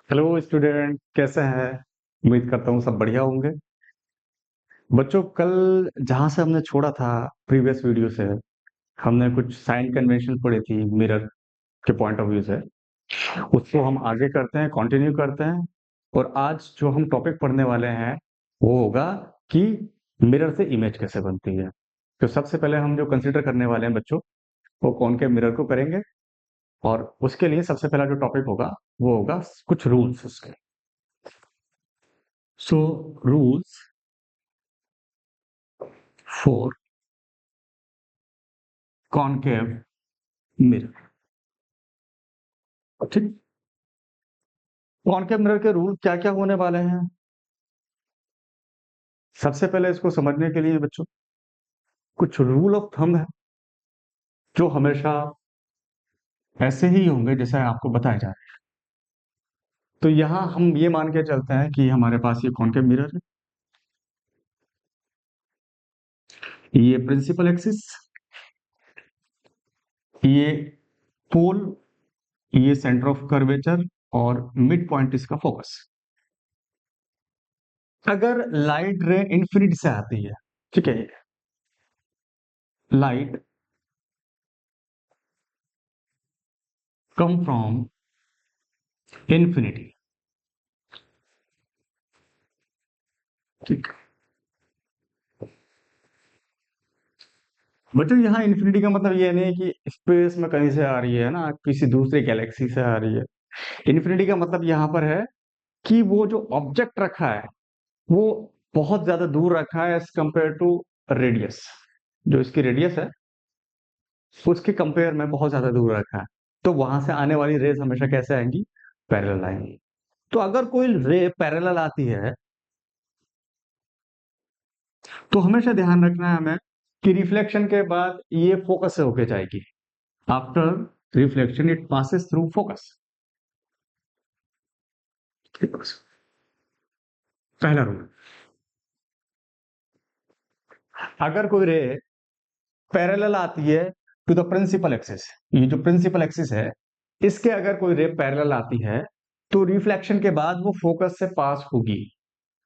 Hello student, कैसे हैं? उम्मीद करता हूँ सब बढ़िया होंगे। बच्चों, कल जहाँ से हमने छोड़ा था प्रीवियस वीडियो से, हमने कुछ साइन कन्वेंशन पढ़ी थी मिरर के पॉइंट ऑफ व्यू से। उसको हम आगे करते हैं, कंटिन्यू करते हैं। और आज जो हम टॉपिक पढ़ने वाले हैं वो होगा कि मिरर से इमेज कैसे बनती है। तो सबसे पहले हम जो कंसिडर करने वाले हैं बच्चों, वो कॉनकेव मिरर को करेंगे। और उसके लिए सबसे पहला जो टॉपिक होगा वो होगा कुछ रूल्स उसके। So rules for concave mirror. ठीक। कॉनकेव मिरर के रूल क्या क्या होने वाले हैं? सबसे पहले इसको समझने के लिए बच्चों, कुछ रूल ऑफ थंब है जो हमेशा ऐसे ही होंगे जैसे आपको बताया जाए। तो यहां हम ये मान के चलते हैं कि हमारे पास ये कॉनकेव मिरर है, ये प्रिंसिपल एक्सिस, ये पोल, ये सेंटर ऑफ कर्वेचर और मिड पॉइंट इसका फोकस। अगर लाइट रे इंफिनिटी से आती है, ठीक है, लाइट कम फ्रॉम इंफिनिटी, ठीक। बच्चों, यहाँ इन्फिनिटी का मतलब ये नहीं कि स्पेस में कहीं से आ रही है ना, किसी दूसरे गैलेक्सी से आ रही है। इन्फिनिटी का मतलब यहाँ पर है कि वो जो ऑब्जेक्ट रखा है वो बहुत ज्यादा दूर रखा है एज कंपेयर टू रेडियस। जो इसकी रेडियस है उसके कंपेयर में बहुत ज्यादा दूर रखा है। तो वहां से आने वाली रेज हमेशा कैसे आएंगी? पैरेलल आएंगी। तो अगर कोई रे पैरेलल आती है तो हमेशा ध्यान रखना है हमें कि रिफ्लेक्शन के बाद ये फोकस से होके जाएगी। After reflection it passes through focus. पहला रूल, अगर कोई रे पैरेलल आती है टू द प्रिंसिपल एक्सिस, ये जो प्रिंसिपल एक्सिस है इसके अगर कोई रे पैरेलल आती है तो रिफ्लेक्शन के बाद वो फोकस से पास होगी।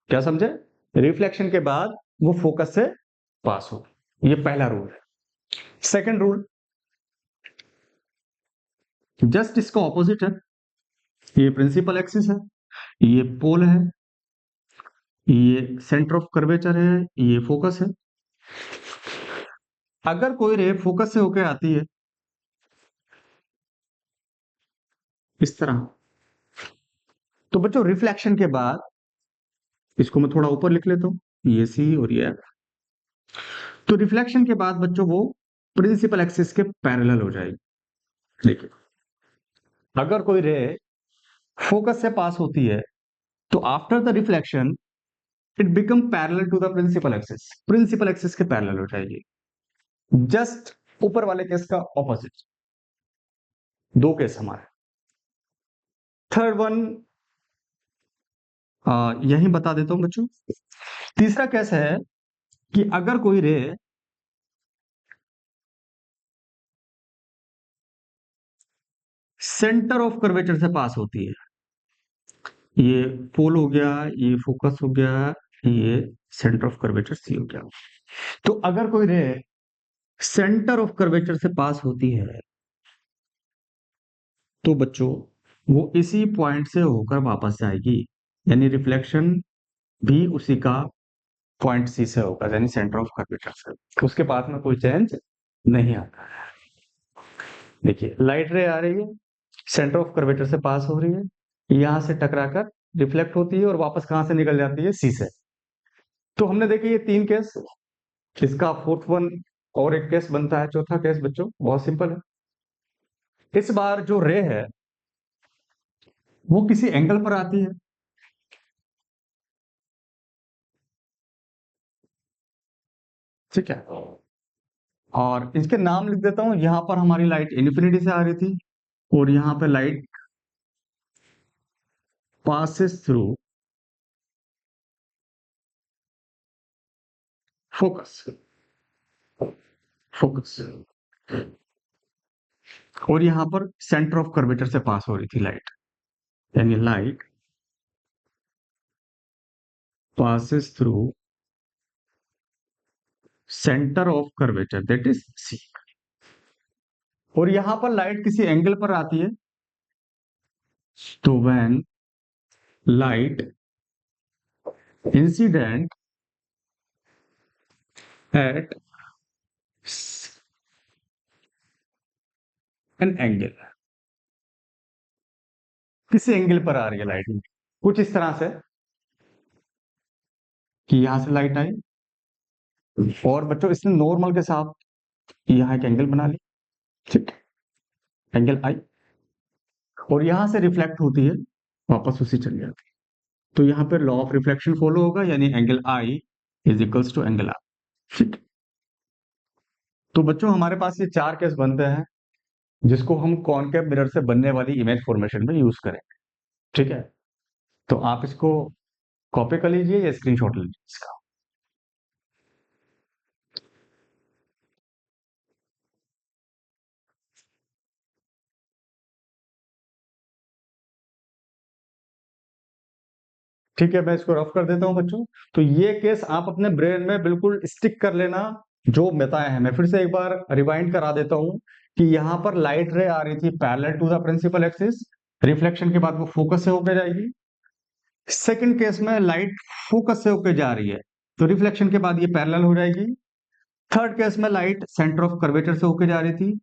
क्या समझे? रिफ्लेक्शन के बाद वो फोकस से पास होगी। ये पहला रूल है। सेकंड रूल जस्ट इसका ऑपोजिट है। ये प्रिंसिपल एक्सिस है, ये पोल है, ये सेंटर ऑफ कर्वेचर है, ये फोकस है। अगर कोई रे फोकस से होकर आती है इस तरह, तो बच्चों रिफ्लेक्शन के बाद, इसको मैं थोड़ा ऊपर लिख लेता हूं, ये सी और ये F। तो रिफ्लेक्शन के बाद बच्चों वो प्रिंसिपल एक्सिस के पैरेलल हो जाएगी। देखिए, अगर कोई रे फोकस से पास होती है तो after the reflection it become parallel to the principal axis, principal axis के पैरेलल हो जाएगी। जस्ट ऊपर वाले केस का ऑपोजिट। दो केस हमारे। थर्ड वन यही बता देता हूं बच्चों। तीसरा केस है कि अगर कोई रे सेंटर ऑफ कर्वेचर से पास होती है, ये पोल हो गया, ये फोकस हो गया, ये सेंटर ऑफ कर्वेचर सी हो गया। तो अगर कोई रे सेंटर ऑफ कर्वेचर से पास होती है तो बच्चों वो इसी पॉइंट से होकर वापस जाएगी। यानी रिफ्लेक्शन भी उसी का पॉइंट सी से होगा, यानी सेंटर ऑफ कर्वेचर से। उसके पास में कोई चेंज नहीं आता है। देखिए, लाइट रे आ रही है, सेंटर ऑफ कर्वेचर से पास हो रही है, यहां से टकराकर रिफ्लेक्ट होती है और वापस कहां से निकल जाती है? सी से। तो हमने देखे ये तीन केस। इसका फोर्थ वन और एक केस बनता है, चौथा केस बच्चों बहुत सिंपल है। इस बार जो रे है वो किसी एंगल पर आती है, ठीक है। और इसके नाम लिख देता हूं। यहां पर हमारी लाइट इन्फिनिटी से आ रही थी और यहां पे light passes through focus, focus. और यहां पर सेंटर ऑफ कर्वेचर से पास हो रही थी लाइट, यानी light passes through center of curvature, that is C। और यहां पर लाइट किसी एंगल पर आती है, तो when light incident at an angle, किसी एंगल पर आ रही है लाइट, कुछ इस तरह से कि यहां से लाइट आई, और बच्चों इसने नॉर्मल के साथ यहां एक एंगल बना ली, ठीक, एंगल आई, और यहां से रिफ्लेक्ट होती है, वापस उसी चली जाती है। तो यहां पर लॉ ऑफ रिफ्लेक्शन फॉलो होगा, यानी angle i is equals to angle r, ठीक। तो बच्चों हमारे पास ये चार केस बनते हैं जिसको हम कॉनकेव मिरर से बनने वाली इमेज फॉर्मेशन में यूज करेंगे, ठीक है। तो आप इसको कॉपी कर लीजिए या स्क्रीनशॉट लीजिए इसका। ठीक है, मैं इसको रफ कर देता हूं बच्चों। तो ये केस आप अपने ब्रेन में बिल्कुल स्टिक कर लेना, जो बताया है। मैं फिर से एक बार रिवाइंड करा देता हूं कि यहां पर लाइट रे आ रही थी parallel to the principal axis, reflection के बाद वो फोकस से होकर जाएगी। सेकंड केस में लाइट फोकस से होकर जा रही है, तो रिफ्लेक्शन के बाद ये पैरेलल हो जाएगी। थर्ड केस में लाइट सेंटर ऑफ कर्वेचर से होकर जा रही थी,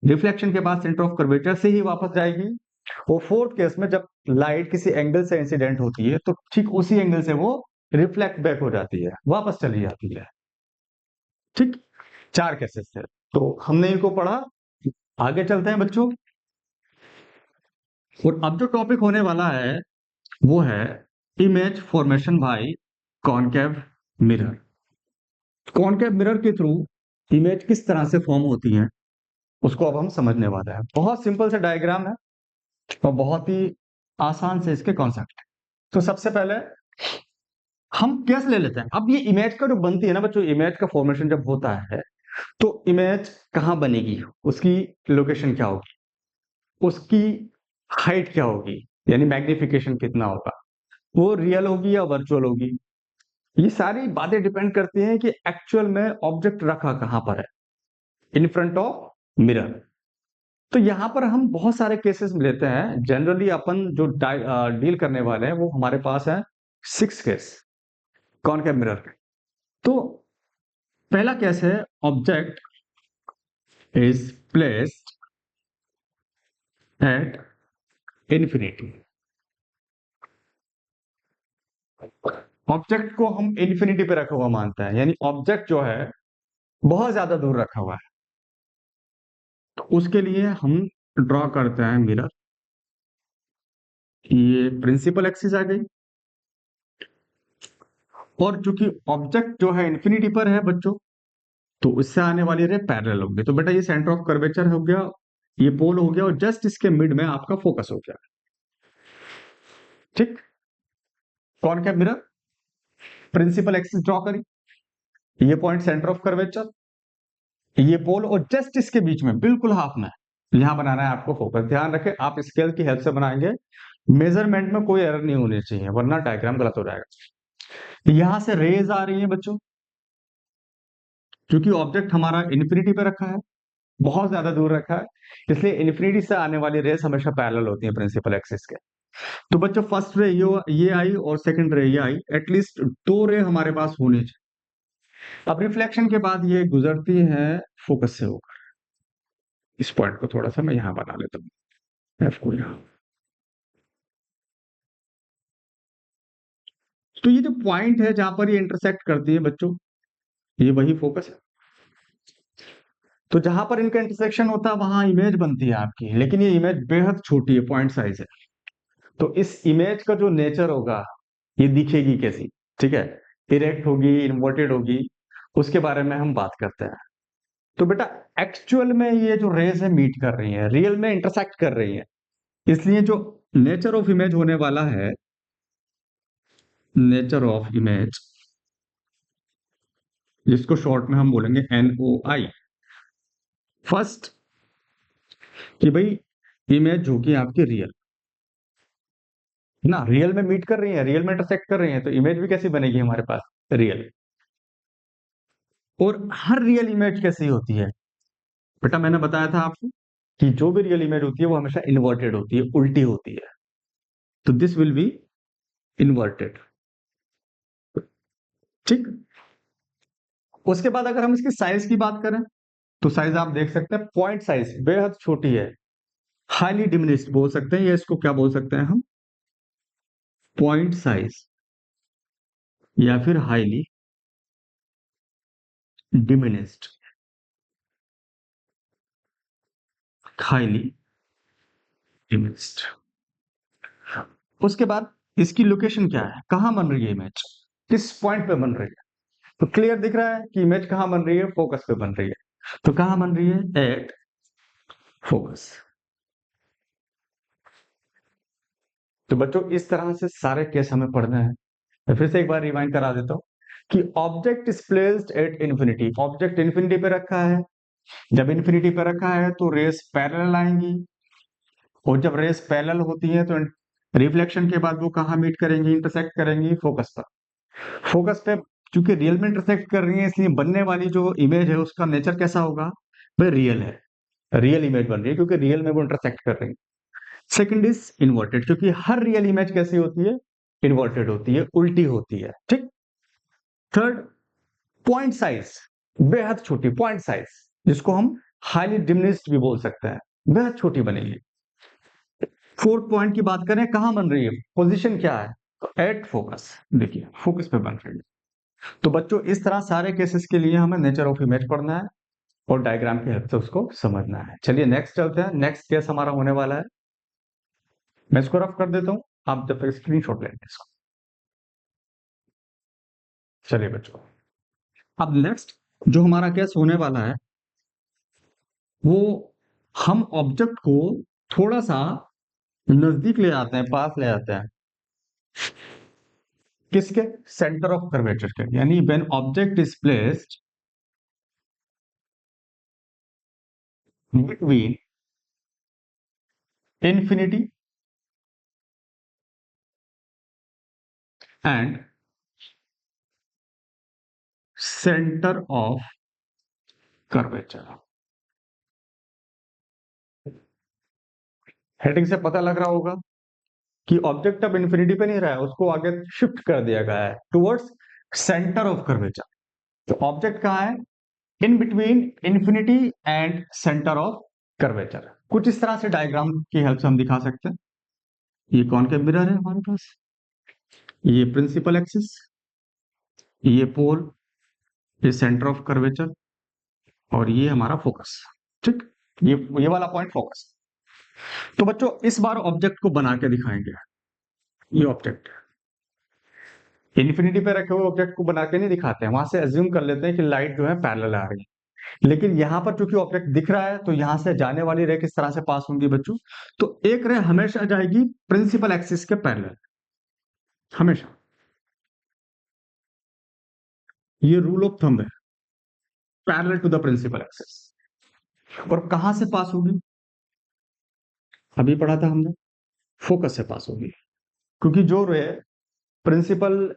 रिफ्लेक्शन के बाद सेंटर ऑफ कर्वेचर से ही वापस जाएगी। और फोर्थ केस में जब लाइट किसी एंगल से इंसिडेंट होती है, तो ठीक उसी एंगल से वो रिफ्लेक्ट बैक हो जाती है, वापस चली जाती है, ठीक। चार केसेस थे, तो हमने इनको पढ़ा। आगे चलते हैं बच्चों, और अब जो टॉपिक होने वाला है वो है image formation by concave mirror. Concave mirror के थ्रू इमेज किस तरह से फॉर्म होती है उसको अब हम समझने वाले हैं। बहुत सिंपल सा डायग्राम है और बहुत ही आसान से इसके कॉन्सेप्ट। तो सबसे पहले हम केस ले लेते हैं। अब ये इमेज का जो बनती है ना बच्चों, इमेज का फॉर्मेशन जब होता है तो इमेज कहाँ बनेगी, उसकी लोकेशन क्या होगी, उसकी हाइट क्या होगी, यानी मैग्निफिकेशन कितना होगा, वो रियल होगी या वर्चुअल होगी, ये सारी बातें डिपेंड करती हैं कि एक्चुअल में ऑब्जेक्ट रखा कहां पर है, इन फ्रंट ऑफ मिरर। तो यहां पर हम बहुत सारे केसेस लेते हैं। जनरली अपन जो डील करने वाले हैं वो हमारे पास है 6 केस कॉनकेव मिरर के। तो पहला केस है object is placed at infinity. Object को हम इन्फिनिटी पे रखा हुआ मानते हैं, यानी ऑब्जेक्ट जो है बहुत ज्यादा दूर रखा हुआ है। तो उसके लिए हम ड्रॉ करते हैं मिरर। ये प्रिंसिपल एक्सिस आ गई, और चूंकि ऑब्जेक्ट जो है इन्फिनिटी पर है बच्चों, तो उससे आने वाली रे पैरेलल होगी। तो बेटा ये सेंटर ऑफ कर्वेचर हो गया, ये पोल हो गया, और जस्ट इसके मिड में आपका फोकस हो गया, ठीक। Concave mirror, principal axis draw करी, ये पॉइंट सेंटर ऑफ कर्वेचर, ये पोल, और जस्ट इसके बीच में बिल्कुल हाफ में यहां बनाना है आपको फोकस। ध्यान रखें आप स्केल की हेल्प से बनाएंगे, मेजरमेंट में कोई एरर नहीं होनी चाहिए वरना डायग्राम गलत हो जाएगा। यहां से रेज आ रही है बच्चों, क्योंकि ऑब्जेक्ट हमारा इन्फिनिटी पे रखा है, बहुत ज्यादा दूर रखा है, इसलिए इन्फिनिटी से आने वाली रेस हमेशा पैरेलल होती है प्रिंसिपल एक्सिस के। तो बच्चों फर्स्ट रे ये आई और सेकंड रे ये आई, एटलीस्ट दो रे हमारे पास होनी चाहिए। अब रिफ्लेक्शन के बाद ये गुजरती है फोकस से होकर। इस पॉइंट को थोड़ा सा मैं यहां बना लेता हूँ, एफ को यहां। तो ये जो पॉइंट है जहां पर ये इंटरसेक्ट करती है बच्चों, ये वही फोकस है। तो जहां पर इनका इंटरसेक्शन होता है वहां इमेज बनती है आपकी, लेकिन ये इमेज बेहद छोटी है, पॉइंट साइज है। तो इस इमेज का जो नेचर होगा, ये दिखेगी कैसी, ठीक है, इरेक्ट होगी, इन्वर्टेड होगी, उसके बारे में हम बात करते हैं। तो बेटा एक्चुअल में ये जो रेज है मीट कर रही है, रियल में इंटरसेक्ट कर रही है, इसलिए जो नेचर ऑफ इमेज होने वाला है, नेचर ऑफ इमेज, जिसको शॉर्ट में हम बोलेंगे NOI, फर्स्ट कि भाई इमेज होगी आपकी रियल, ना, रियल में मीट कर रही है, रियल में इंटरसेक्ट कर रही है, तो इमेज भी कैसी बनेगी हमारे पास, रियल। और हर रियल इमेज कैसी होती है बेटा, मैंने बताया था आपको कि जो भी रियल इमेज होती है वो हमेशा इन्वर्टेड होती है, उल्टी होती है। तो दिस विल बी इन्वर्टेड। ठीक। उसके बाद अगर हम इसकी साइज की बात करें, तो साइज आप देख सकते हैं, पॉइंट साइज बेहद छोटी है, हाईली डिमिनिश्ड बोल सकते हैं, या इसको क्या बोल सकते हैं हम, पॉइंट साइज, या फिर हाईली डिमिनिश्ड, हाईली डिमिनिश्ड। उसके बाद इसकी लोकेशन क्या है, कहां बन रही है इमेज, किस पॉइंट पे बन रही है। तो क्लियर दिख रहा है कि इमेज कहां बन रही है, फोकस पे बन रही है। तो कहां बन रही है, एट फोकस। तो बच्चों इस तरह से सारे केस हमें पढ़ने हैं। मैं फिर से एक बार रिवाइंड करा देता हूं कि object is placed at infinity, object infinity पे रखा है। जब इंफिनिटी पे रखा है तो रेस पैरेलल आएंगी, और जब रेस पैरेलल होती है तो रिफ्लेक्शन के बाद वो कहाँ मीट करेंगी, इंटरसेक्ट करेंगी, फोकस पर। फोकस पे चूंकि रियल में इंटरसेक्ट कर रही है, इसलिए बनने वाली जो इमेज है उसका नेचर कैसा होगा, वह रियल है, रियल इमेज बन रही है क्योंकि रियल में वो इंटरसेक्ट कर रही है। सेकंड इज इन्वर्टेड, क्योंकि हर रियल इमेज कैसी होती है, इन्वर्टेड होती है, उल्टी होती है। ठीक। थर्ड, पॉइंट साइज, बेहद छोटी पॉइंट साइज, जिसको हम हाईली डिमिनिश्ड भी बोल सकते हैं, बेहद छोटी बनेगी। फोर्थ पॉइंट की बात करें, कहां बन रही है, पोजीशन क्या है, तो एट फोकस, देखिए फोकस पे बन रही है। तो बच्चों इस तरह सारे केसेस के लिए हमें नेचर ऑफ इमेज पढ़ना है और डायग्राम की हेल्प से उसको समझना है। चलिए नेक्स्ट चलते हैं, नेक्स्ट केस हमारा होने वाला है। मैं इसको रफ कर देता हूं, आप जब तक स्क्रीन शॉट लेंगे इसको। चलिए बच्चों, अब नेक्स्ट जो हमारा केस होने वाला है, वो हम ऑब्जेक्ट को थोड़ा सा नजदीक ले आते हैं, पास ले आते हैं, किसके, सेंटर ऑफ कर्वेचर के। यानी when object is placed between infinity and centre of curvature. Heading से पता लग रहा होगा कि ऑब्जेक्ट अब इंफिनिटी पे नहीं रहा है, उसको आगे शिफ्ट कर दिया गया है टुवर्ड्स सेंटर ऑफ कर्वेचर। तो ऑब्जेक्ट कहाँ है, in between infinity and centre of curvature. कुछ इस तरह से डायग्राम की हेल्प से हम दिखा सकते हैं। ये कॉनकेव मिरर है हमारे पास, ये प्रिंसिपल एक्सिस, ये पोल, ये सेंटर ऑफ कर्वेचर, और ये हमारा फोकस। ठीक। ये वाला पॉइंट फोकस। तो बच्चों इस बार ऑब्जेक्ट को बना के दिखाएंगे। ये ऑब्जेक्ट इन्फिनिटी पे रखे हुए ऑब्जेक्ट को बना के नहीं दिखाते हैं, वहां से अज्यूम कर लेते हैं कि लाइट जो है पैरेलल आ रही है। लेकिन यहां पर चूंकि ऑब्जेक्ट दिख रहा है, तो यहां से जाने वाली रे किस तरह से पास होंगी बच्चों, तो एक रे हमेशा जाएगी प्रिंसिपल एक्सिस के पैरेलल, हमेशा। ये रूल ऑफ थंब है, parallel to the principal axis. और कहां से पास होगी, अभी पढ़ा था हमने, फोकस से पास होगी। क्योंकि जो रे प्रिंसिपल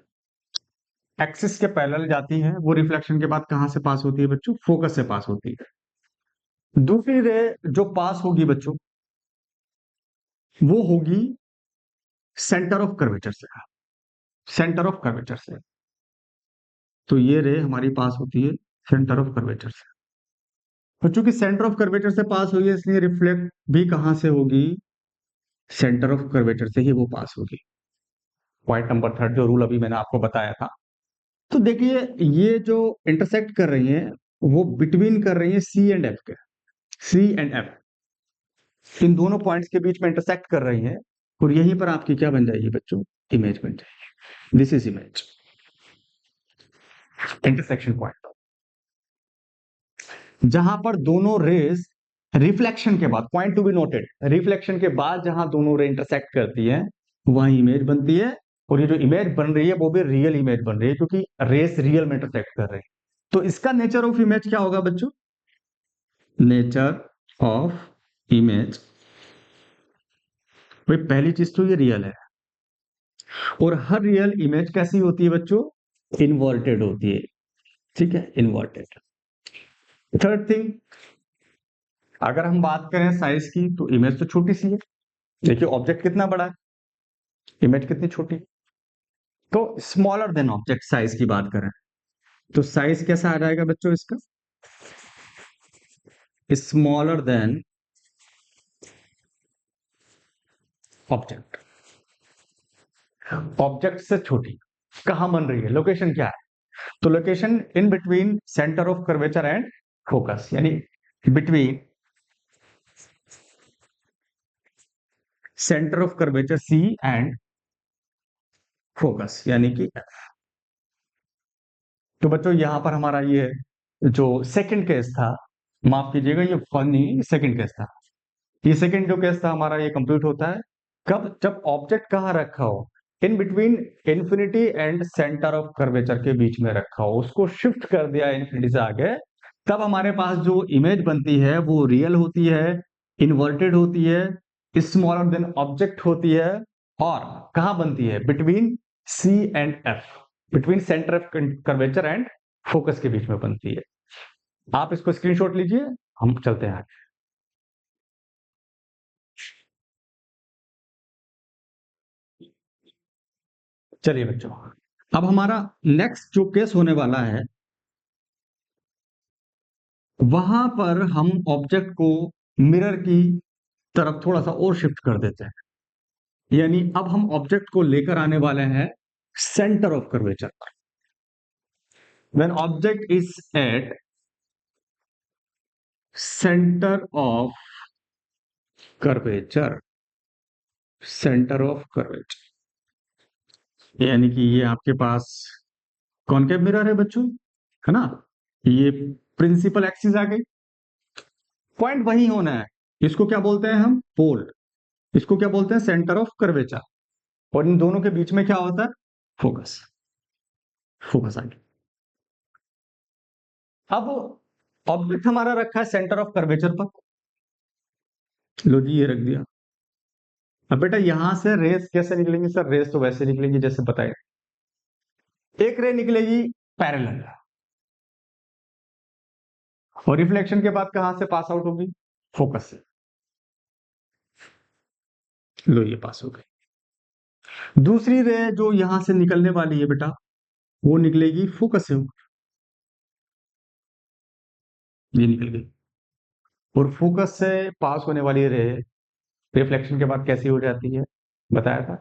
एक्सिस के पैरेलल जाती है, वो रिफ्लेक्शन के बाद कहां से पास होती है बच्चों, फोकस से पास होती है। दूसरी रे जो पास होगी बच्चों, वो होगी सेंटर ऑफ कर्वेचर से, सेंटर ऑफ कर्वेचर से। तो ये रे हमारी पास होती है सेंटर ऑफ कर्वेचर से। तो चूंकि सेंटर ऑफ कर्वेचर से पास हुई है, इसलिए रिफ्लेक्ट भी कहां से होगी, सेंटर ऑफ कर्वेचर से ही वो पास होगी। पॉइंट नंबर थर्ड, जो रूल अभी मैंने आपको बताया था। तो देखिए ये जो इंटरसेक्ट कर रही है, वो बिटवीन कर रही है सी एंड एफ के, सी एंड एफ, इन दोनों पॉइंट्स के बीच में इंटरसेक्ट कर रही है। और यहीं पर आपकी क्या बन जाएगी बच्चों, इमेज बन जाएगी। This is image, intersection point, जहां पर दोनों रेज रिफ्लेक्शन के बाद, point to be noted, reflection के बाद जहां दोनों रे इंटरसेक्ट करती है, वहां इमेज बनती है। और ये जो इमेज बन रही है वो भी रियल इमेज बन रही है, क्योंकि रेस रियल में इंटरसेक्ट कर रहे हैं। तो इसका नेचर ऑफ इमेज क्या होगा बच्चों, नेचर ऑफ इमेज, भाई पहली चीज तो ये रियल है, और हर रियल इमेज कैसी होती है बच्चों? इन्वर्टेड होती है। ठीक है, इन्वर्टेड। थर्ड थिंग, अगर हम बात करें साइज की, तो इमेज तो छोटी सी है। देखिए ऑब्जेक्ट कितना बड़ा है, इमेज कितनी छोटी है। तो स्मॉलर देन ऑब्जेक्ट साइज की बात करें, तो साइज कैसा आ जाएगा बच्चों इसका? Smaller than object. ऑब्जेक्ट से छोटी कहां बन रही है, लोकेशन क्या है? तो location in between centre of curvature and focus, यानी between centre of curvature C and focus, यानी कि तो बच्चों यहां पर हमारा ये जो सेकंड केस था, माफ कीजिएगा ये फनी सेकंड केस था, ये सेकंड जो केस था हमारा ये कंप्लीट होता है कब? जब ऑब्जेक्ट कहां रखा हो, in between infinity and centre of curvature के बीच में रखा हो, उसको शिफ्ट कर दिया इन्फिनिटी से आगे, तब हमारे पास जो इमेज बनती है वो रियल होती है, इन्वर्टेड होती है, स्मॉलर देन ऑब्जेक्ट होती है, और कहां बनती है? Between C and F, between centre of curvature and focus के बीच में बनती है। आप इसको स्क्रीनशॉट लीजिए, हम चलते हैं आगे। चलिए बच्चों, अब हमारा नेक्स्ट जो केस होने वाला है, वहां पर हम ऑब्जेक्ट को मिरर की तरफ थोड़ा सा और शिफ्ट कर देते हैं, यानी अब हम ऑब्जेक्ट को लेकर आने वाले हैं सेंटर ऑफ कर्वेचर पर। When object is eight centre of curvature, centre of curvature, यानी कि ये आपके पास कॉनकेव मिरर है बच्चों, है ना? ये प्रिंसिपल एक्सिस आ गई, पॉइंट वही होना है। इसको क्या बोलते हैं हम? पोल। इसको क्या बोलते हैं? Centre of curvature. और इन दोनों के बीच में क्या होता है? फोकस। फोकस आ गया। अब ऑब्जेक्ट हमारा रखा है सेंटर ऑफ कर्वेचर पर, लो जी ये रख दिया। अब बेटा यहां से रेस कैसे निकलेंगी सर? रेस तो वैसे निकलेंगी जैसे बताए, एक रे निकलेगी पैरेलल, और रिफ्लेक्शन के बाद कहां से पास आउट होगी? फोकस से। लो ये पास हो गई। दूसरी रे जो यहां से निकलने वाली है बेटा, वो निकलेगी फोकस से, ये निकल गई। और फोकस से पास होने वाली रे रिफ्लेक्शन के बाद कैसी हो जाती है? बताया था,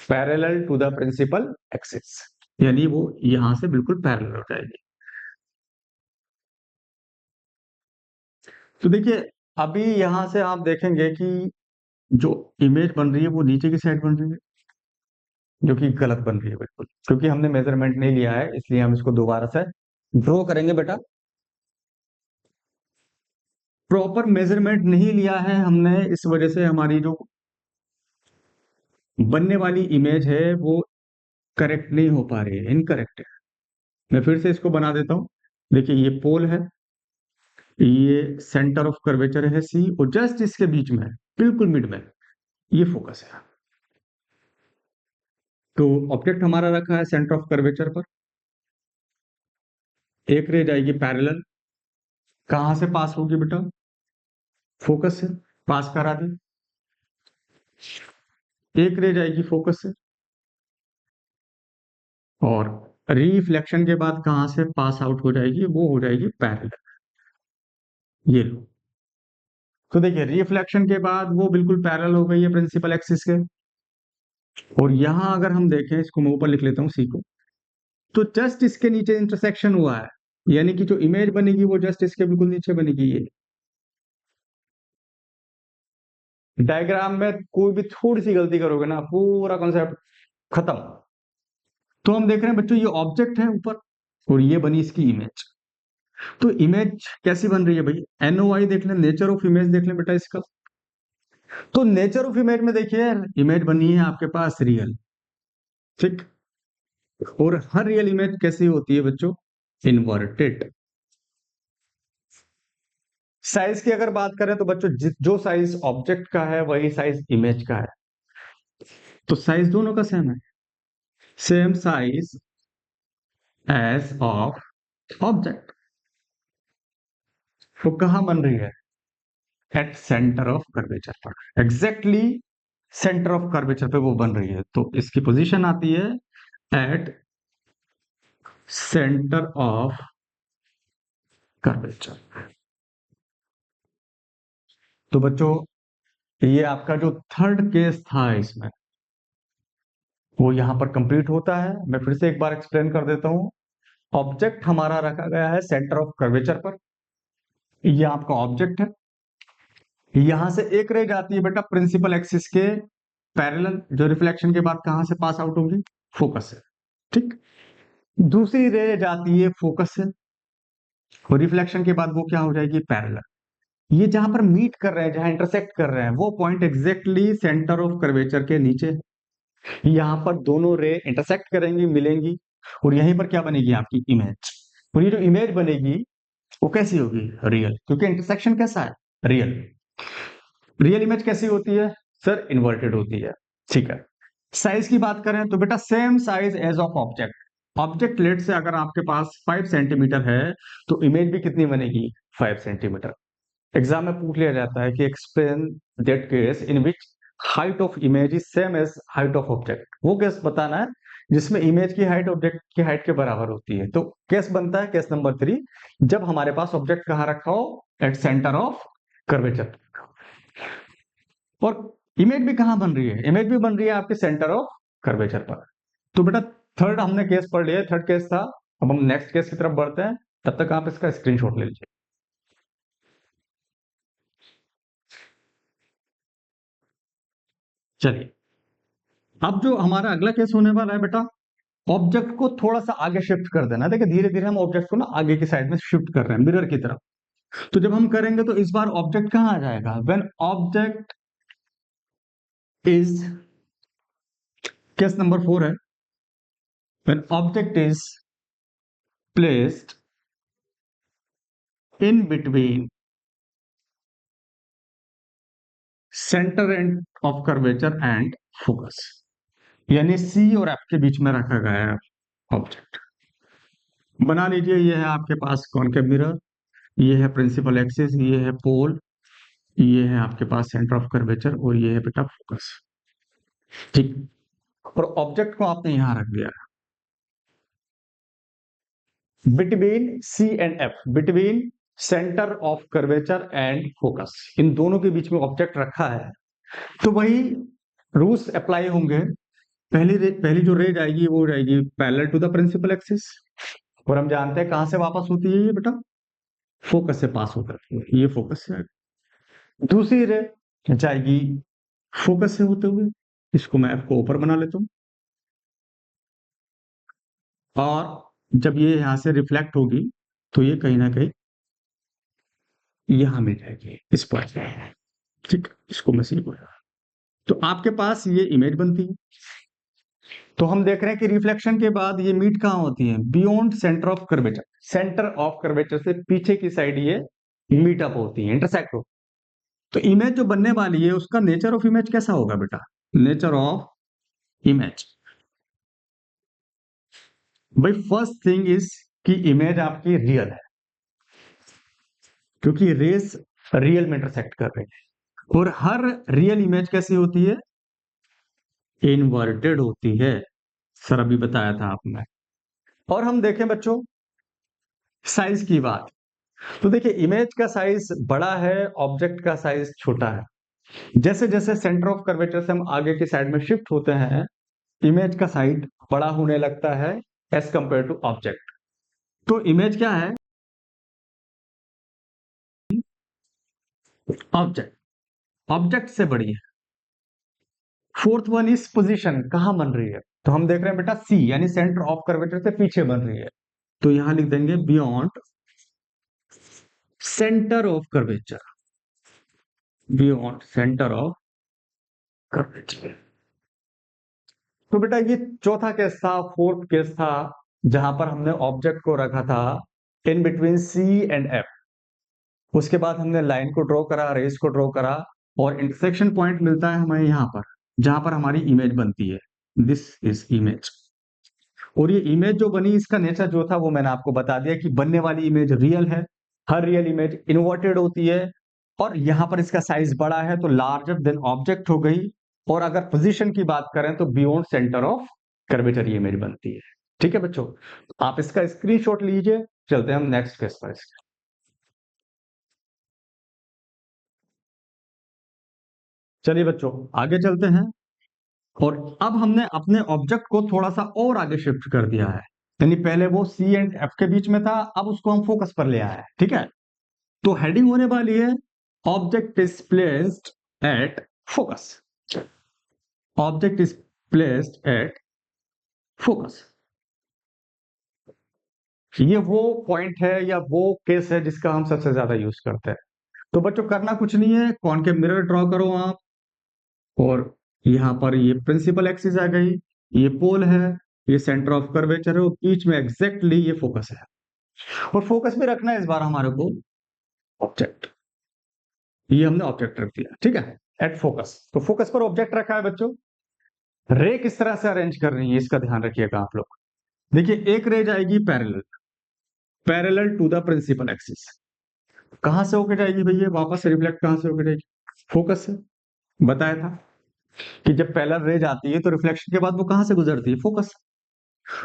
parallel to the principal axis, यानी वो यहां से बिल्कुल पैरेलल हो जाएगी। तो देखिए अभी यहां से आप देखेंगे कि जो इमेज बन रही है वो नीचे की साइड बन रही है, जो कि गलत बन रही है बिल्कुल, क्योंकि हमने मेजरमेंट नहीं लिया है, इसलिए हम इसको दोबारा से ड्रॉ करेंगे बेटा। प्रॉपर मेजरमेंट नहीं लिया है हमने, इस वजह से हमारी जो बनने वाली इमेज है वो करेक्ट नहीं हो पा रही है, इनकरेक्ट है। मैं फिर से इसको बना देता हूं। देखिए ये पोल है, ये सेंटर ऑफ कर्वेचर है सी, और जस्ट इसके बीच में बिल्कुल मिड में ये फोकस है। तो ऑब्जेक्ट हमारा रखा है सेंटर ऑफ कर्वेचर पर, एक रे जाएगी पैरेलल, कहां से पास होगी बेटा? फोकस से, पास करा दे। एक रे जाएगी फोकस से, और रिफ्लेक्शन के बाद कहां से पास आउट हो जाएगी? वो हो जाएगी पैरेलल, ये लो। तो देखिए रिफ्लेक्शन के बाद वो बिल्कुल पैरेलल हो गई है प्रिंसिपल एक्सिस के। और यहां अगर हम देखें, इसको मैं ऊपर लिख लेता हूं सी को, तो जस्ट इसके नीचे इंटरसेक्शन हुआ है, यानी कि जो इमेज बनेगी वो जस्ट इसके बिल्कुल नीचे बनेगी। ये डायग्राम में कोई भी थोड़ी सी गलती करोगे ना, पूरा कॉन्सेप्ट खत्म। तो हम देख रहे हैं बच्चों, ये ऑब्जेक्ट है ऊपर, और ये बनी इसकी इमेज। तो इमेज कैसी बन रही है भाई? एनओआई देख लें, नेचर ऑफ इमेज देख लें बेटा इसका। तो नेचर ऑफ इमेज में देखिए, इमेज बनी है आपके पास रियल, ठीक। और हर रियल इमेज कैसी होती है बच्चों? इन्वर्टेड। साइज की अगर बात करें तो बच्चों जो साइज ऑब्जेक्ट का है वही साइज इमेज का है, तो साइज दोनों का सेम है। Same size as of object. तो कहां बन रही है? एट सेंटर ऑफ कर्वेचर पर, एग्जैक्टली सेंटर ऑफ कर्वेचर पे वो बन रही है। तो इसकी पोजीशन आती है एट सेंटर ऑफ कर्वेचर। तो बच्चों, ये आपका जो थर्ड केस था इसमें, वो यहां पर कंप्लीट होता है। मैं फिर से एक बार एक्सप्लेन कर देता हूं। ऑब्जेक्ट हमारा रखा गया है सेंटर ऑफ कर्वेचर पर। ये आपका ऑब्जेक्ट है। यहां से एक रे जाती है बेटा प्रिंसिपल एक्सिस के पैरेलल, जो रिफ्लेक्शन के बाद कहां से पास आउट होगी? फोकस से। ठीक। दूसरी रे जाती है फोकस से, और रिफ्लेक्शन के बाद वो क्या हो जाएगी? पैरेलल। ये जहां पर मीट कर रहे हैं, जहां इंटरसेक्ट कर रहे हैं, वो point exactly centre of curvature के नीचे है। यहां पर दोनों रे इंटरसेक्ट करेंगी, मिलेंगी, और यहीं पर क्या बनेगी? आपकी इमेज। और ये जो इमेज बनेगी वो कैसी होगी? रियल, क्योंकि इंटरसेक्शन कैसा है? रियल। रियल इमेज कैसी होती है सर? इन्वर्टेड होती है। ठीक है। साइज की बात करें तो बेटा same size as of object. Object लेट से अगर आपके पास 5 सेंटीमीटर है, तो इमेज भी कितनी बनेगी? 5 सेंटीमीटर। एग्जाम में पूछ लिया जाता है कि explain that case in which height of image is same as height of object. वो केस बताना है जिसमें इमेज की हाइट ऑब्जेक्ट की हाइट के बराबर होती है। तो केस बनता है केस नंबर 3, जब हमारे पास ऑब्जेक्ट कहाँ रखा हो? Eight centre of curvature. और इमेज भी कहां बन रही है? इमेज भी बन रही है आपके सेंटर ऑफ कर्वेचर पर। तो बेटा थर्ड हमने केस पढ़ लिया, थर्ड केस था। अब हम नेक्स्ट केस की तरफ बढ़ते हैं, तब तक आप इसका स्क्रीनशॉट ले लीजिए। चलिए, अब जो हमारा अगला केस होने वाला है बेटा, ऑब्जेक्ट को थोड़ा सा आगे शिफ्ट कर देना। देखिए धीरे धीरे हम ऑब्जेक्ट को ना आगे की साइड में शिफ्ट कर रहे हैं, मिरर की तरफ। तो जब हम करेंगे तो इस बार ऑब्जेक्ट कहां आ जाएगा? When object is, case number 4 है, when object is placed in between centre end of curvature and focus, यानी सी और एफ के बीच में रखा गया है ऑब्जेक्ट। बना लीजिए, ये है आपके पास कॉनकेव मिरर, ये है प्रिंसिपल एक्सिस, ये है पोल, ये है आपके पास सेंटर ऑफ कर्वेचर, और ये है बेटा फोकस। ठीक। और ऑब्जेक्ट को आपने यहां रख दिया between C and F, between centre of curvature and focus, इन दोनों के बीच में ऑब्जेक्ट रखा है। तो वही रूल्स अप्लाई होंगे। पहली जो रेज आएगी वो रहेगी parallel to the principal axis, और हम जानते हैं कहां से वापस होती है ये बेटा? फोकस से पास होकर के, ये फोकस से आएगी। दूसरी रे जाएगी फोकस से होते हुए, इसको मैं आपको ऊपर बना लेता हूं, और जब ये यहां से रिफ्लेक्ट होगी तो ये कहीं ना कहीं यहां मिल जाएगी इस पॉइंट पे। ठीक, इसको मैं सी बोला। तो आपके पास ये इमेज बनती है। तो हम देख रहे हैं कि रिफ्लेक्शन के बाद ये मीट कहां होती है? Beyond centre of curvature. Centre of curvature से पीछे की साइड ये मीट अप होती है, इंटरसेक्ट होती है। तो इमेज जो बनने वाली है उसका नेचर ऑफ इमेज कैसा होगा बेटा? नेचर ऑफ इमेज, भाई फर्स्ट थिंग इज कि इमेज आपकी रियल है, क्योंकि रेस रियल में इंटरसेक्ट कर रही है। और हर रियल इमेज कैसी होती है? इनवर्टेड होती है, सर अभी बताया था आपने। और हम देखें बच्चों साइज की बात, तो देखिए इमेज का साइज बड़ा है, ऑब्जेक्ट का साइज छोटा है। जैसे जैसे सेंटर ऑफ कर्वेचर से हम आगे की साइड में शिफ्ट होते हैं, इमेज का साइज बड़ा होने लगता है एज कंपेयर टू ऑब्जेक्ट। तो इमेज क्या है? ऑब्जेक्ट, ऑब्जेक्ट से बड़ी है। फोर्थ वन इज पोजीशन, कहां बन रही है? तो हम देख रहे हैं बेटा सी, यानी सेंटर ऑफ कर्वेचर से पीछे बन रही है। तो यहां लिख देंगे beyond centre of curvature, beyond centre of curvature. तो बेटा ये चौथा केस था, फोर्थ केस था, जहां पर हमने ऑब्जेक्ट को रखा था in between C and F. उसके बाद हमने लाइन को ड्रॉ करा, रेस को ड्रॉ करा, और इंटरसेक्शन पॉइंट मिलता है हमें यहां पर, जहां पर हमारी इमेज बनती है। This is image. और ये इमेज जो बनी, इसका नेचर जो था वो मैंने आपको बता दिया कि बनने वाली इमेज रियल है, हर रियल इमेज इन्वर्टेड होती है, और यहां पर इसका साइज बड़ा है तो लार्जर देन ऑब्जेक्ट हो गई, और अगर पोजीशन की बात करें तो बियॉन्ड सेंटर ऑफ कर्वेचर ये इमेज बनती है। ठीक है बच्चों, आप इसका स्क्रीनशॉट लीजिए, चलते हैं हम नेक्स्ट केस पर इसके। चलिए बच्चों आगे चलते हैं, और अब हमने अपने ऑब्जेक्ट को थोड़ा सा और आगे शिफ्ट कर दिया है, यानी पहले वो सी एंड एफ के बीच में था, अब उसको हम फोकस पर ले आए हैं। ठीक है, तो हेडिंग होने वाली है object is placed at focus. Object is placed at focus, ये वो पॉइंट है या वो केस है जिसका हम सबसे ज्यादा यूज करते हैं। तो बच्चों करना कुछ नहीं है, कॉनकेव मिरर ड्रॉ करो आप, और यहां पर ये प्रिंसिपल एक्सिस आ गई, ये पोल है, ये सेंटर ऑफ कर्वेचर है, और बीच में एग्जैक्टली ये फोकस है, और फोकस में रखना है इस बार हमारे को ऑब्जेक्ट। ये हमने ऑब्जेक्ट रख दिया, ठीक है, एट फोकस। तो फोकस पर ऑब्जेक्ट रखा है बच्चों। रे किस तरह से अरेंज कर रही है इसका ध्यान रखिएगा आप लोग। देखिए एक रे जाएगी parallel, parallel to the principal axis. कहां से होकर जाएगी भैया, वापस से रिफ्लेक्ट कहां से होकर जाएगी, फोकस से। बताया था कि जब पैरेलल रे जाती है तो रिफ्लेक्शन के बाद वो कहां से गुजरती है, फोकस।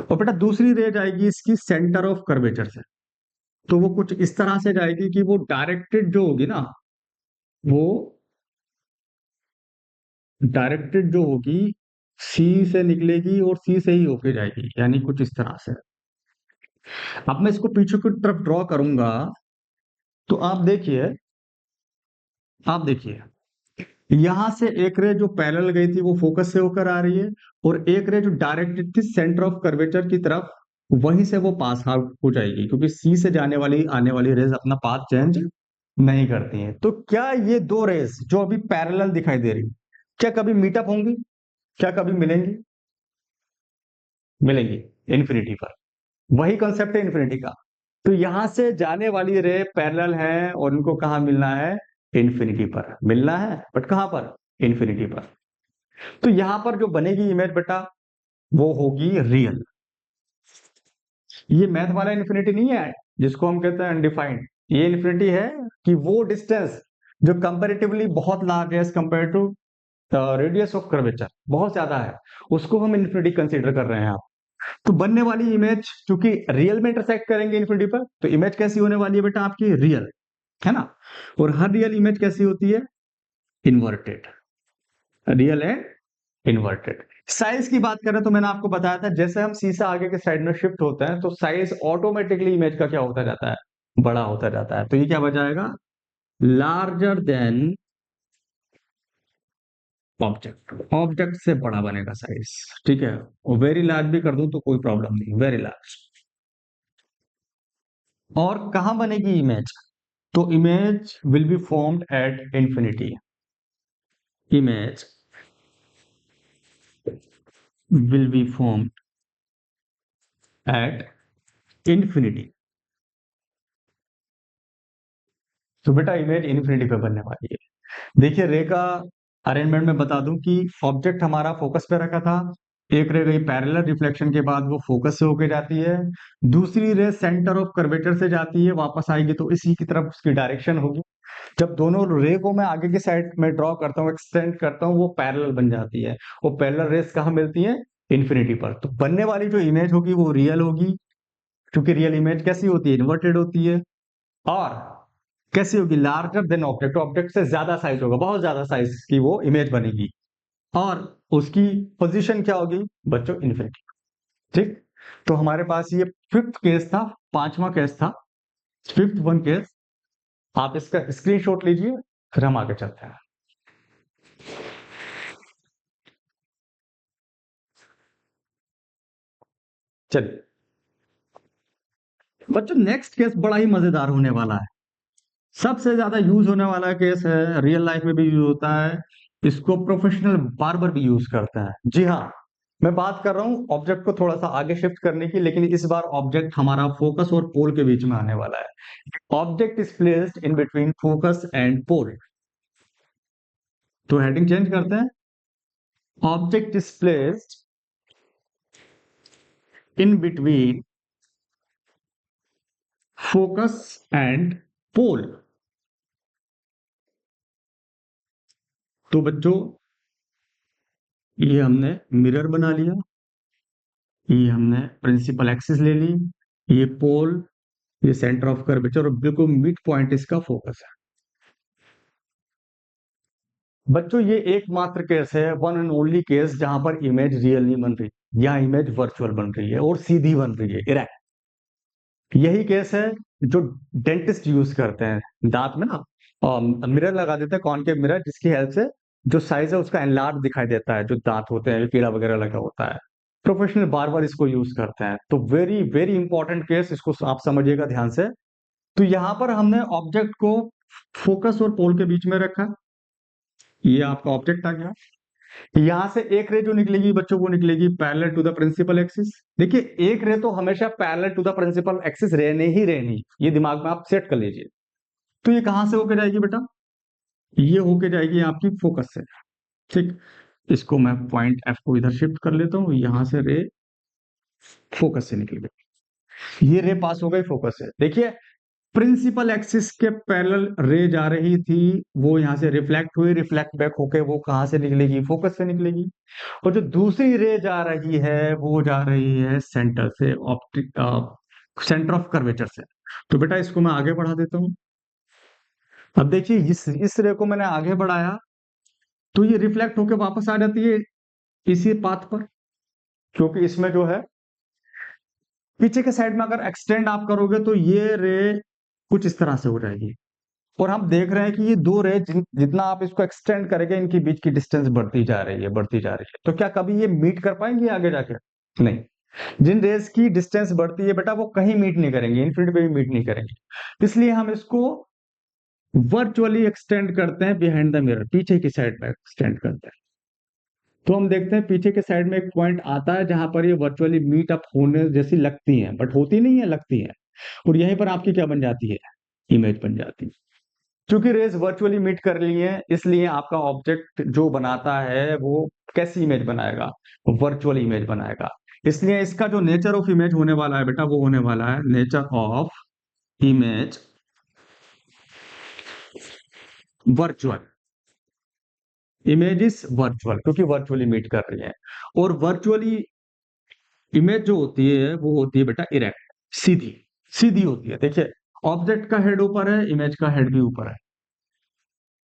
और बेटा दूसरी रे जाएगी इसकी सेंटर ऑफ कर्वेचर से, तो वो कुछ इस तरह से जाएगी कि वो डायरेक्टेड जो होगी ना, वो डायरेक्टेड जो होगी सी से निकलेगी और सी से ही होके जाएगी, यानी कुछ इस तरह से। अब मैं इसको पीछे की तरफ ड्रॉ करूंगा, तो आप देखिए यहां से एक रे जो पैरेलल गई थी वो फोकस से होकर आ रही है, और एक रे जो डायरेक्टेड थी सेंटर ऑफ कर्वेचर की तरफ, वहीं से वो पास आउट हो जाएगी, क्योंकि सी से जाने वाली आने वाली रेज अपना पाथ चेंज नहीं करती हैं। तो क्या ये दो रेज जो अभी पैरेलल दिखाई दे रही, क्या कभी मीटअप होंगी, क्या कभी मिलेंगी, मिलेंगी इन्फिनिटी पर। वही कॉन्सेप्ट है इन्फिनिटी का। तो यहां से जाने वाली रे पैरेलल है, और उनको कहां मिलना है, इन्फिनिटी पर मिलना है, बट कहां पर, इन्फिनिटी पर। तो यहां पर जो बनेगी इमेज बेटा वो होगी रियल। ये मैथ वाला इन्फिनिटी नहीं है जिसको हम कहते हैं अनडिफाइंड, ये इन्फिनिटी है कि वो डिस्टेंस जो कंपैरेटिवली बहुत लार्ज है as compare to radius of curvature, बहुत ज्यादा है, उसको हम इन्फिनिटी कंसीडर कर रहे हैं। आप तो बनने वाली इमेज चूंकि रियल में इंटरसेक्ट करेंगे इन्फिनिटी पर, तो इमेज कैसी होने वाली है बेटा आपकी, रियल, है ना। और हर रियल इमेज कैसी होती है, inverted, real and inverted. Size की बात करें तो मैंने आपको बताया था जैसे हम शीशा आगे के साइड में शिफ्ट होते हैं तो साइज ऑटोमेटिकली इमेज का क्या होता जाता है, बड़ा होता जाता है। तो ये क्या बजाएगा, लार्जर देन ऑब्जेक्ट, ऑब्जेक्ट से बड़ा बनेगा साइज। ठीक है, और वेरी लार्ज भी कर दूं तो कोई प्रॉब्लम नहीं, वेरी लार्ज। और कहां बनेगी इमेज, तो image will be formed at infinity. Image will be formed at infinity. तो बेटा इमेज इन्फिनिटी पे बनने वाली है। देखिए रे का अरेंजमेंट में बता दूं कि ऑब्जेक्ट हमारा फोकस पे रखा था, एक रे गई पैरेलल, रिफ्लेक्शन के बाद वो फोकस से होके जाती है, दूसरी रे सेंटर ऑफ कर्वेचर से जाती है, वापस आएगी तो इसी की तरफ उसकी डायरेक्शन होगी। जब दोनों रे को मैं आगे की साइड में ड्रॉ करता हूँ, एक्सटेंड करता हूँ, वो पैरेलल बन जाती है। वो पैरेलल रेस कहाँ मिलती है, इन्फिनिटी पर। तो बनने वाली जो इमेज होगी वो रियल होगी, क्योंकि रियल इमेज कैसी होती है, इन्वर्टेड होती है। और कैसी होगी, लार्जर देन ऑब्जेक्ट, ऑब्जेक्ट से ज्यादा साइज होगा, बहुत ज्यादा साइज की वो इमेज बनेगी। और उसकी पोजीशन क्या होगी बच्चों, इन्फिनिटी। ठीक, तो हमारे पास ये फिफ्थ केस था, पांचवा केस था, फिफ्थ वन केस। आप इसका स्क्रीनशॉट लीजिए, फिर हम आगे चलते हैं। चलिए बच्चों नेक्स्ट केस बड़ा ही मजेदार होने वाला है, सबसे ज्यादा यूज होने वाला केस है, रियल लाइफ में भी यूज होता है, इसको प्रोफेशनल बार्बर भी यूज करता है। जी हाँ, मैं बात कर रहा हूं ऑब्जेक्ट को थोड़ा सा आगे शिफ्ट करने की, लेकिन इस बार ऑब्जेक्ट हमारा फोकस और पोल के बीच में आने वाला है। Object is placed in between focus and pole. तो हेडिंग चेंज करते हैं, object is placed in between focus and pole. तो बच्चों, ये हमने मिरर बना लिया, ये हमने प्रिंसिपल एक्सिस ले ली, ये पोल, ये सेंटर ऑफ कर्वेचर, और बिल्कुल मिड पॉइंट इसका फोकस है। बच्चों, ये एकमात्र केस है, वन एंड ओनली केस, जहां पर इमेज रियल नहीं बन रही, या इमेज वर्चुअल बन रही है और सीधी बन रही है, इरेक्ट। यही केस है जो डेंटिस्ट यूज करते हैं दांत में ना, मिरर लगा देते हैं, कॉनकेव मिरर, जिसकी हेल्प से जो साइज है उसका एनलार्ज दिखाई देता है, जो दांत होते हैं, कीड़ा वगैरह लगा होता है। प्रोफेशनल बार बार इसको यूज करते हैं। तो वेरी वेरी इंपॉर्टेंट केस, इसको आप समझिएगा ध्यान से। तो यहां पर हमने ऑब्जेक्ट को फोकस और पोल के बीच में रखा, ये आपका ऑब्जेक्ट आ गया। यहां से एक रे जो निकलेगी बच्चों, वो निकलेगी parallel to the principal axis. देखिए, एक रे तो हमेशा parallel to the principal axis रहने ही रहनी, ये दिमाग में आप सेट कर लीजिए। तो ये कहां से होके जाएगी बेटा? ये होके जाएगी आपकी फोकस से। ठीक, इसको मैं पॉइंट एफ को इधर शिफ्ट कर लेता हूं, यहां से रे फोकस से निकल गई, ये रे पास हो गई फोकस से। देखिए, प्रिंसिपल एक्सिस के पैरेलल रे जा रही थी, वो यहां से रिफ्लेक्ट हुई, रिफ्लेक्ट बैक होके वो कहां से निकलेगी? फोकस से निकलेगी। और जो दूसरी रे जा रही है, वो जा रही है सेंटर से, ऑप्टिक सेंटर ऑफ कर्वेचर से। तो बेटा, इसको मैं आगे बढ़ा देता हूं। अब देखिए, इस रे को मैंने आगे बढ़ाया, तो ये रिफ्लेक्ट होके वापस आ जाती है इसी पाथ पर, क्योंकि इसमें जो है पीछे के साइड में अगर एक्सटेंड आप करोगे तो ये रे कुछ इस तरह से हो जाएगी। और हम देख रहे हैं कि ये दो रे जितना आप इसको एक्सटेंड करेंगे, इनके बीच की डिस्टेंस बढ़ती जा रही है, बढ़ती जा रही है। तो क्या कभी ये मीट कर पाएंगे आगे जाके? नहीं। जिन रेज की डिस्टेंस बढ़ती है बेटा, वो कहीं मीट नहीं करेंगे, इन्फिनिटी पे भी मीट नहीं करेंगे। इसलिए हम इसको वर्चुअली एक्सटेंड करते हैं बिहाइंड द मिरर, पीछे की साइड में एक्सटेंड करते हैं। तो हम देखते हैं पीछे के साइड में एक पॉइंट आता है जहां पर ये वर्चुअली मीट अप होने जैसी लगती हैं, बट होती नहीं है, लगती है। और यहीं पर आपकी क्या बन जाती है? इमेज बन जाती है। क्योंकि रेज वर्चुअली मीट कर ली है, इसलिए आपका ऑब्जेक्ट जो बनाता है वो कैसी इमेज बनाएगा? वर्चुअल इमेज बनाएगा। इसलिए इसका जो नेचर ऑफ इमेज होने वाला है बेटा, वो होने वाला है nature of image virtual. Image is virtual, क्योंकि वर्चुअली मीट कर रही है। और वर्चुअली इमेज जो होती है वो होती है बेटा इरेक्ट, सीधी, सीधी होती है। देखिए, ऑब्जेक्ट का हेड ऊपर है, इमेज का हेड भी ऊपर है।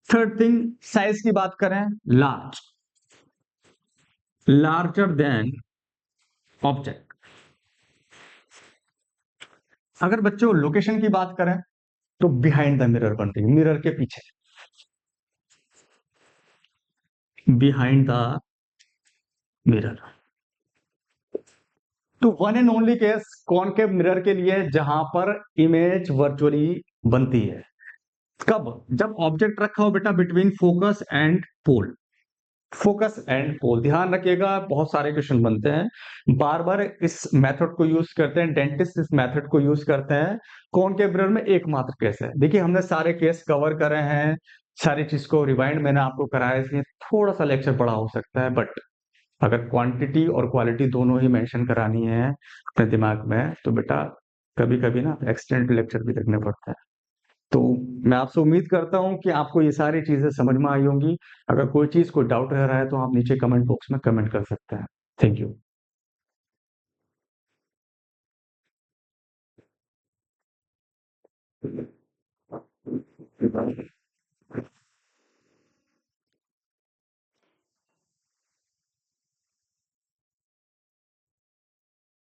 थर्ड थिंग, साइज की बात करें, लार्ज, लार्जर देन ऑब्जेक्ट। अगर बच्चों लोकेशन की बात करें, तो बिहाइंड द मिरर बन रही है, मिरर के पीछे, बिहाइंड द मिरर। तो one and only case concave mirror के लिए जहां पर इमेज वर्चुअली बनती है, कब? जब ऑब्जेक्ट रखा हो बेटा between focus and pole. Focus and pole, ध्यान रखिएगा, बहुत सारे क्वेश्चन बनते हैं, बार बार इस मेथड को यूज करते हैं, डेंटिस्ट इस मेथड को यूज करते हैं। कॉनकेव मिरर में एकमात्र केस है। देखिए, हमने सारे केस कवर करे हैं, सारी चीज को रिवाइंड मैंने आपको कराया, इसलिए थोड़ा सा लेक्चर बड़ा हो सकता है, बट अगर क्वांटिटी और क्वालिटी दोनों ही मेंशन करानी है अपने दिमाग में, तो बेटा कभी कभी ना एक्सटेंड लेक्चर भी लगने पड़ता है। तो मैं आपसे उम्मीद करता हूं कि आपको ये सारी चीजें समझ में आई होंगी। अगर कोई चीज को डाउट रह रहा है तो आप नीचे कमेंट बॉक्स में कमेंट कर सकते हैं। Thank you.